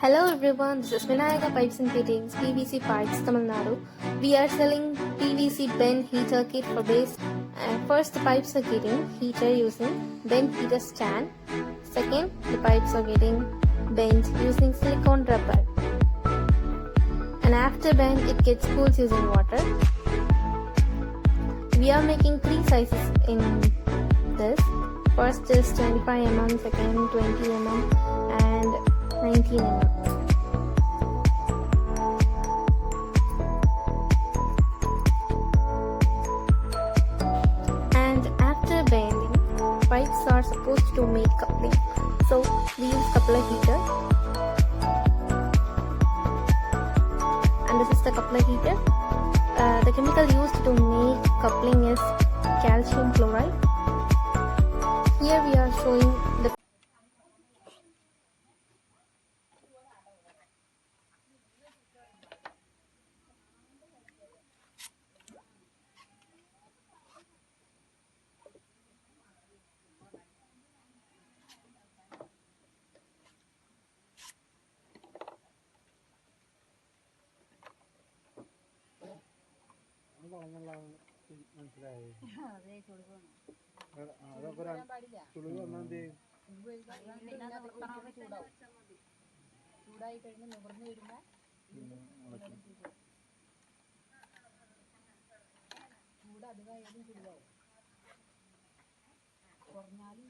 Hello everyone, this is Vinayaka Pipes and Fittings, PVC Pipes, Tamil Nadu. We are selling PVC bend heater kit for base. First, the pipes are getting heater using bend heater stand. Second, the pipes are getting bent using silicone rubber. And after bend, it gets cooled using water. We are making three sizes in this. First is 25 mm, second 20 mm, and 19 mm. And after bending, pipes are supposed to make coupling. So we use coupler heater. And this is the coupler heater. The chemical used to make coupling is calcium chloride. Here we are showing the മനസ്സിലായി ചുളിവ് വന്നാൽ ചൂടായി കഴിഞ്ഞ് നിവർന്നു വരുമ്പോൾ ചൂട് അധികമായാലും ചുടുവാവും കുറഞ്ഞാലും